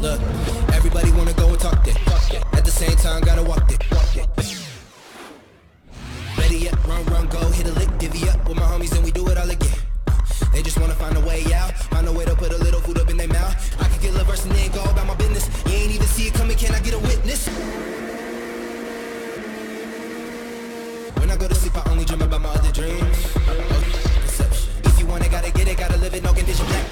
Look, everybody wanna go and talk that. At the same time, gotta walk that. Ready up, run, go, hit a lick, divvy up with my homies and we do it all again. They just wanna find a way out, find a way to put a little food up in their mouth. I can get a verse and then go about my business. You ain't even see it coming, can I get a witness? When I go to sleep, I only dream about my other dreams. Deception. If you want it, gotta get it, gotta live it, no condition black.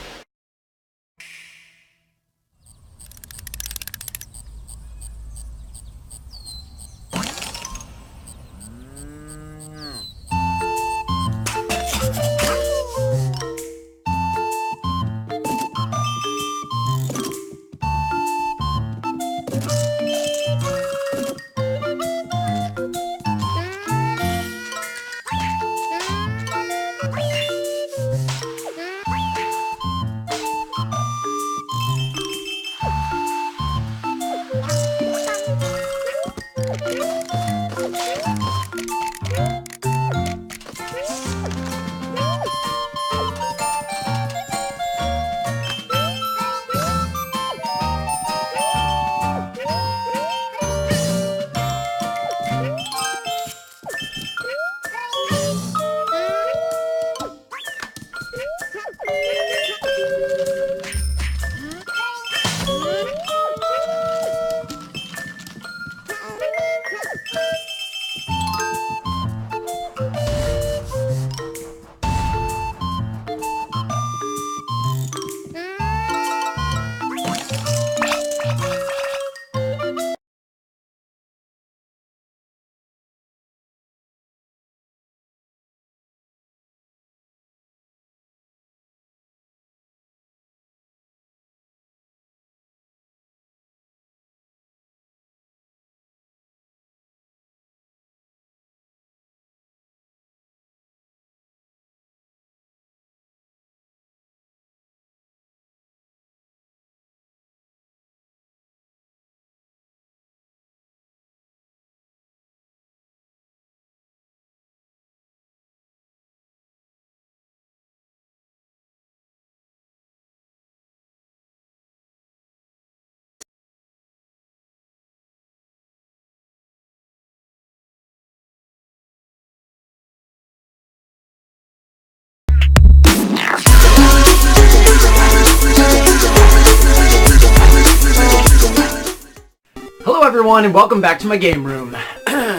Hello everyone and welcome back to my game room.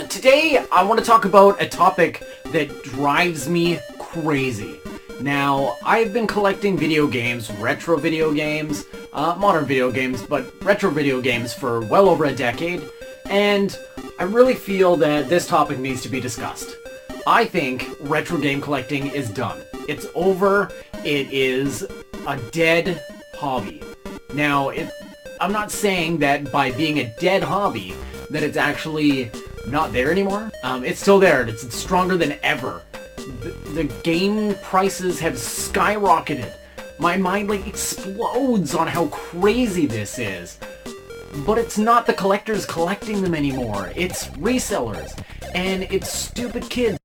Today I want to talk about a topic that drives me crazy. Now, I've been collecting video games, retro video games, modern video games, but retro video games for well over a decade, and I really feel that this topic needs to be discussed. I think retro game collecting is done. It's over. It is a dead hobby. Now, I'm not saying that by being a dead hobby that it's actually not there anymore. It's still there. It's stronger than ever. The game prices have skyrocketed. My mind like explodes on how crazy this is. But it's not the collectors collecting them anymore. It's resellers. And it's stupid kids.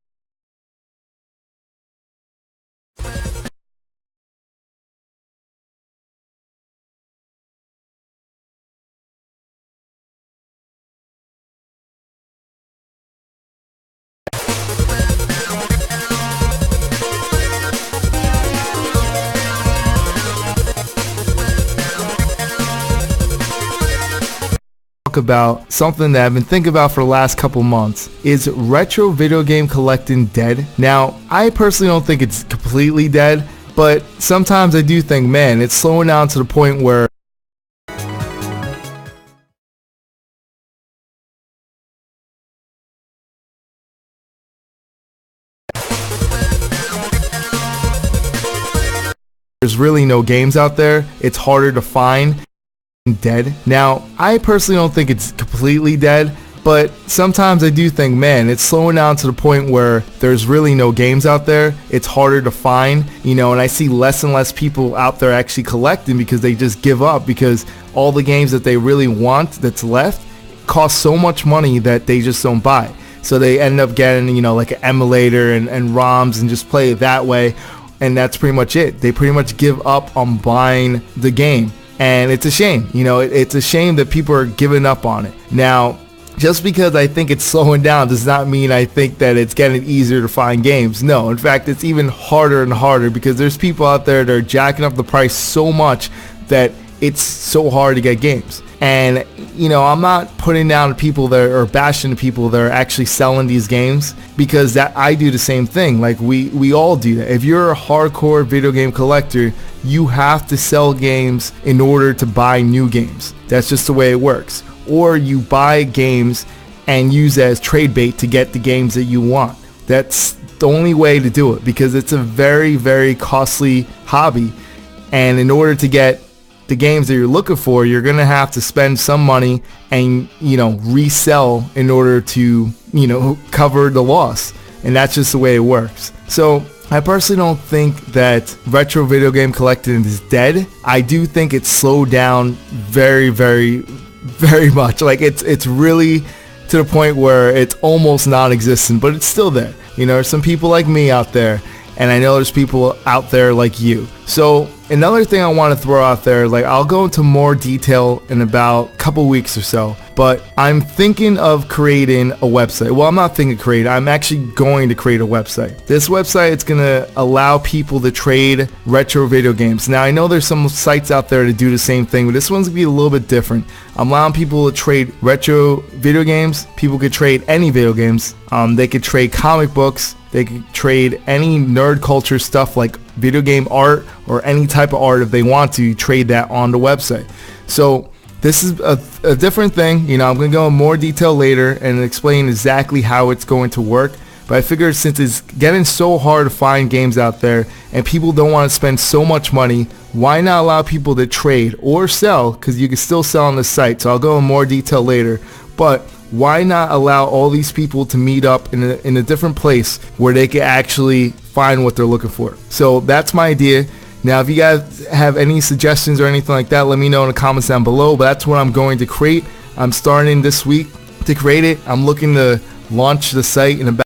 About something that I've been thinking about for the last couple months. Is retro video game collecting dead? Now, I personally don't think it's completely dead, but sometimes I do think, man, it's slowing down to the point where there's really no games out there. It's harder to find. Dead. Now, I personally don't think it's completely dead, but sometimes I do think, man, it's slowing down to the point where there's really no games out there. It's harder to find, and I see less and less people out there actually collecting because they just give up because all the games that they really want that's left cost so much money that they just don't buy. So they end up getting, like an emulator and ROMs and just play it that way. and that's pretty much it. They pretty much give up on buying the game, and it's a shame. It's a shame that people are giving up on it. Now, just because I think it's slowing down does not mean I think that it's getting easier to find games. No, in fact, it's even harder and harder because there's people out there that are jacking up the price so much that it's so hard to get games. And, I'm not putting down people that are bashing the people that are actually selling these games, because that I do the same thing. Like we all do that. If you're a hardcore video game collector, you have to sell games in order to buy new games. That's just the way it works. Or you buy games and use it as trade bait to get the games that you want. That's the only way to do it, because it's a very, very costly hobby. And in order to get the games that you're looking for, you're going to have to spend some money and, resell in order to, cover the loss. And that's just the way it works. So I personally don't think that retro video game collecting is dead. I do think it's slowed down very, very, very much. Like it's really to the point where it's almost non-existent, but it's still there. There's some people like me out there, and I know there's people out there like you. So another thing I want to throw out there, like I'll go into more detail in about a couple weeks or so, but I'm thinking of creating a website. Well, I'm not thinking of creating, I'm actually going to create a website. This website is going to allow people to trade retro video games. Now, I know there's some sites out there to do the same thing, but this one's going to be a little bit different. I'm allowing people to trade retro video games. People could trade any video games. They could trade comic books. They could trade any nerd culture stuff like video game art or any type of art if they want to trade that on the website. So this is a different thing. I'm going to go in more detail later and explain exactly how it's going to work. But I figured since it's getting so hard to find games out there and people don't want to spend so much money, why not allow people to trade or sell? Because you can still sell on the site. So I'll go in more detail later. But why not allow all these people to meet up in a different place where they can actually find what they're looking for? So that's my idea. Now, if you guys have any suggestions or anything like that, let me know in the comments down below. But that's what I'm going to create. I'm starting this week to create it. I'm looking to launch the site in about